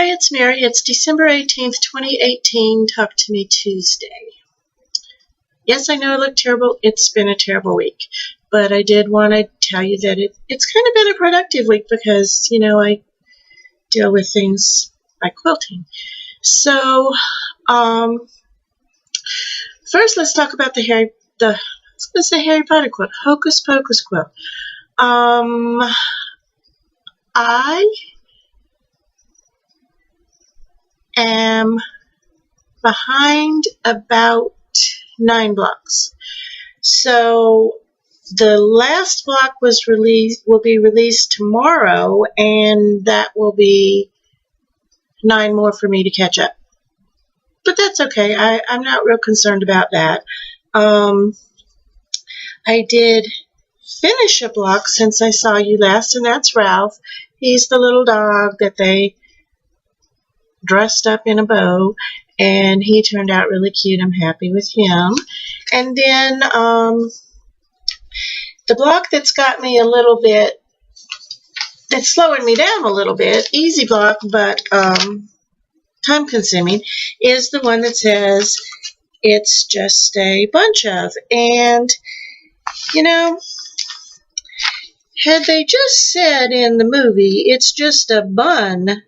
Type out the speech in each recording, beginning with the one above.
Hi, it's Mary. It's December 18th, 2018, Talk to Me Tuesday. Yes, I know I look terrible. It's been a terrible week. But I did want to tell you that it's kind of been a productive week because, I deal with things like quilting. So, first let's talk about the Harry Potter quilt, Hocus Pocus quilt. I am behind about 9 blocks. So the last block will be released tomorrow, and that will be 9 more for me to catch up. But that's okay. I'm not real concerned about that. I did finish a block since I saw you last, and that's Ralph. He's the little dog that they dressed up in a bow, and he turned out really cute. I'm happy with him. And then the block that's got me a little bit, that's slowing me down a little bit, easy block but time consuming, is the one that says it's just a bunch of. And had they just said in the movie it's just a bun,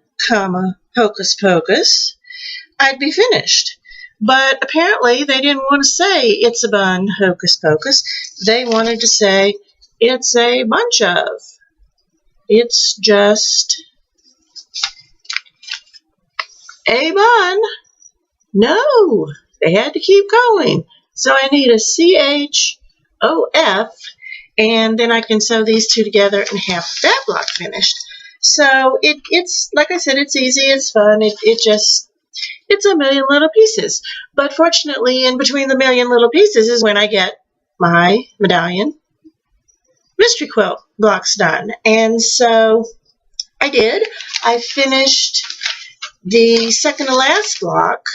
hocus pocus, I'd be finished. But apparently they didn't want to say it's a bun, hocus pocus. They wanted to say it's a bunch of. It's just a bun. No, they had to keep going. So I need a CHOF, and then I can sew these two together and have that block finished. So it's like I said, it's easy, it's fun, it's a million little pieces. But fortunately, in between the million little pieces is when I get my Medallion mystery quilt blocks done. And so I did. I finished the second to last block.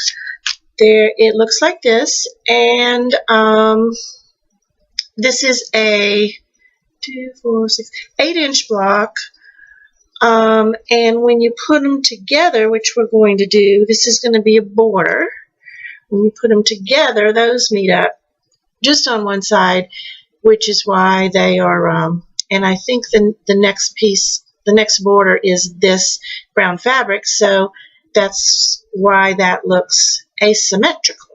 There, it looks like this, and this is a 8-inch block. And when you put them together, which we're going to do, this is going to be a border. When you put them together, those meet up just on one side, which is why they are, and I think the next piece, the next border is this brown fabric, so that's why that looks asymmetrical.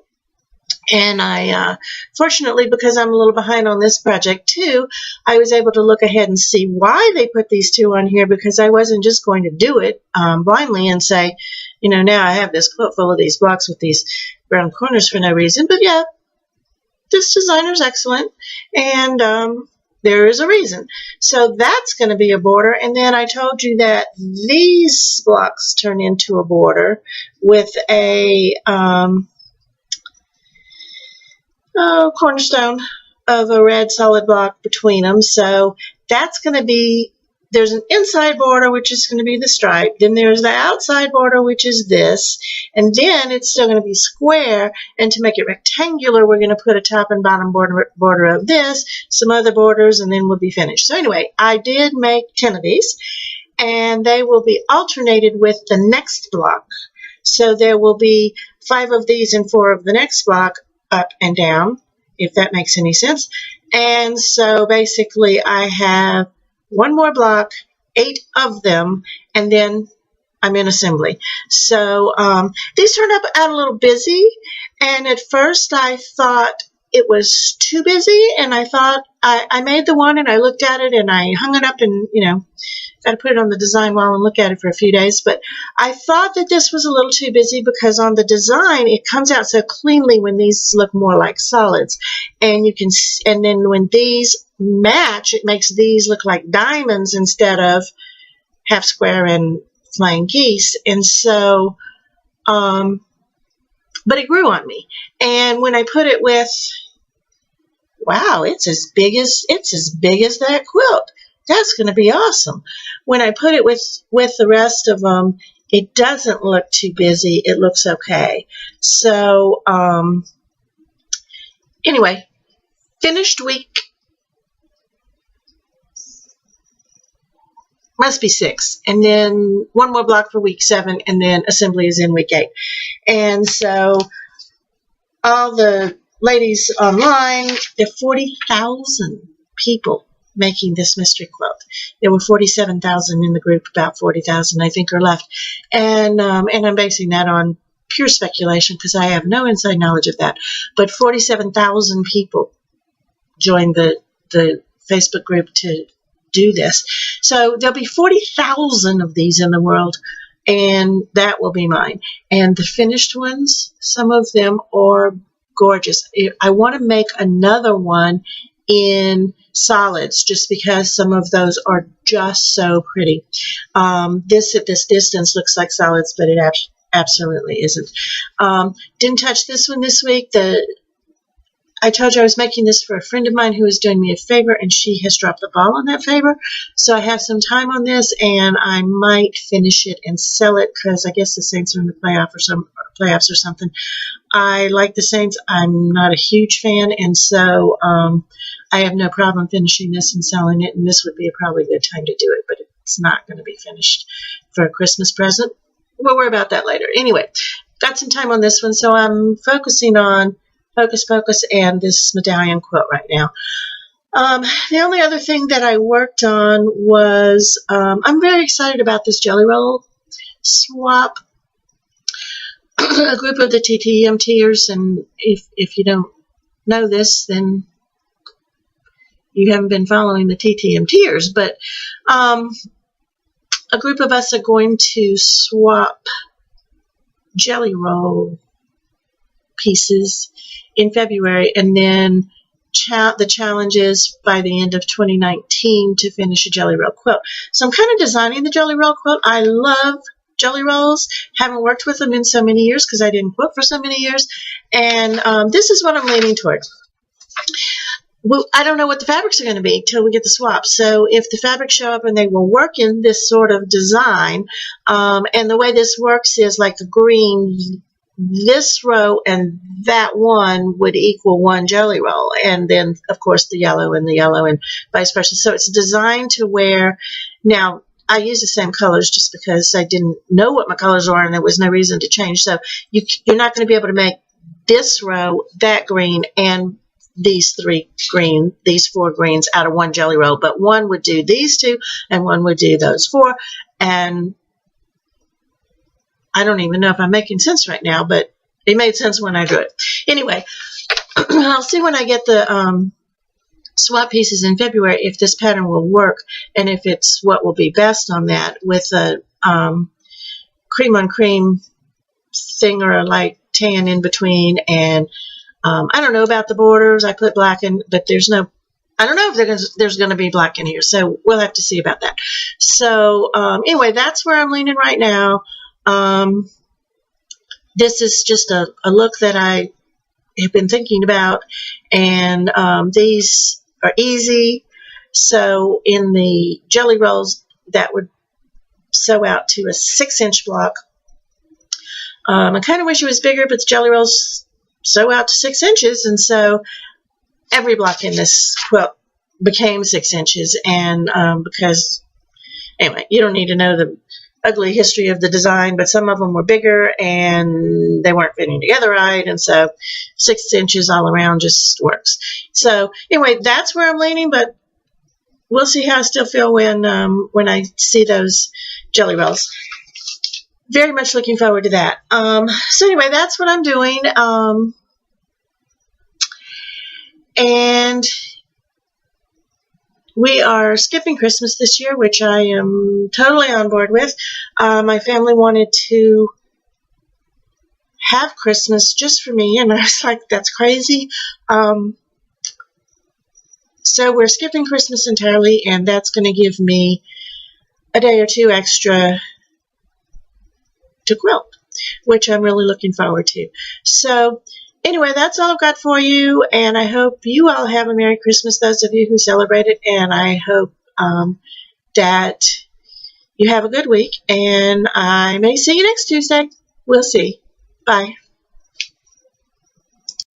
And I, fortunately, because I'm a little behind on this project too, I was able to look ahead and see why they put these two on here, because I wasn't just going to do it blindly and say, now I have this quilt full of these blocks with these brown corners for no reason. But yeah, this designer's excellent, and there is a reason. So that's going to be a border. And then I told you that these blocks turn into a border with a cornerstone of a red solid block between them. So that's going to be, there's an inside border, which is going to be the stripe. Then there's the outside border, which is this. And then it's still going to be square. And to make it rectangular, we're going to put a top and bottom border of this, some other borders, and then we'll be finished. So anyway, I did make 10 of these, and they will be alternated with the next block. So there will be 5 of these and 4 of the next block, up and down, if that makes any sense. And so basically I have 1 more block, 8 of them, and then I'm in assembly. So these turned out a little busy, and at first I thought it was too busy, and I thought I made the one and I looked at it and I hung it up, and got to put it on the design wall and look at it for a few days. But I thought that this was a little too busy, because on the design it comes out so cleanly when these look more like solids, and you can, and then when these match, it makes these look like diamonds instead of half square and flying geese. And so but it grew on me, and when I put it with, wow, it's as big as that quilt. That's going to be awesome. When I put it with the rest of them, it doesn't look too busy. It looks okay. So anyway, finished week. must be 6, and then one more block for week 7, and then assembly is in week 8. And so all the ladies online, there are 40,000 people making this mystery quilt. There were 47,000 in the group, about 40,000 I think are left, and I'm basing that on pure speculation because I have no inside knowledge of that. But 47,000 people joined the Facebook group to do this. So there'll be 40,000 of these in the world, and that will be mine. And the finished ones, some of them are gorgeous. I want to make another one in solids just because some of those are just so pretty. This at this distance looks like solids, but it absolutely isn't. Didn't touch this one this week. I told you I was making this for a friend of mine who is doing me a favor, and she has dropped the ball on that favor. So I have some time on this, and I might finish it and sell it because I guess the Saints are in the playoffs or something. I like the Saints. I'm not a huge fan, and so I have no problem finishing this and selling it, and this would be probably a good time to do it, but it's not going to be finished for a Christmas present. We'll worry about that later. Anyway, got some time on this one, so I'm focusing on Focus Pocus and this medallion quilt right now. The only other thing that I worked on was, I'm very excited about this jelly roll swap. A group of the Ttmters, and if you don't know this, then you haven't been following the Ttmters, but a group of us are going to swap jelly roll pieces in February, and then the challenge is by the end of 2019 to finish a jelly roll quilt. So I'm kind of designing the jelly roll quilt. I love jelly rolls. Haven't worked with them in so many years because I didn't quilt for so many years, and this is what I'm leaning toward. Well, I don't know what the fabrics are going to be till we get the swap. So if the fabrics show up and they will work in this sort of design, and the way this works is like a green, this row and that one would equal one jelly roll, and then of course the yellow and vice versa. So it's designed to where, now I use the same colors just because I didn't know what my colors are and there was no reason to change. So you're not going to be able to make this row that green and these four greens out of one jelly roll, but one would do these two and one would do those four. And I don't even know if I'm making sense right now, but it made sense when I drew it. Anyway, I'll see when I get the swap pieces in February if this pattern will work and if it's what will be best on that with a cream on cream thing or a light tan in between. And I don't know about the borders. I put black in, but I don't know if there's going to be black in here, so we'll have to see about that. So anyway, that's where I'm leaning right now. This is just a look that I have been thinking about, and these are easy. So in the jelly rolls, that would sew out to a 6-inch block. I kind of wish it was bigger, but the jelly rolls sew out to 6 inches, and so every block in this quilt became 6 inches. And because, anyway, you don't need to know the ugly history of the design, but some of them were bigger and they weren't fitting together right, and so 6 inches all around just works. So anyway, that's where I'm leaning, but we'll see how I still feel when I see those jelly rolls. Very much looking forward to that. So anyway, that's what I'm doing. And we are skipping Christmas this year, which I am totally on board with. My family wanted to have Christmas just for me, and I was like, that's crazy. So we're skipping Christmas entirely, and that's going to give me a day or two extra to quilt, which I'm really looking forward to. So anyway, that's all I've got for you, and I hope you all have a Merry Christmas, those of you who celebrate it, and I hope that you have a good week, and I may see you next Tuesday. We'll see. Bye.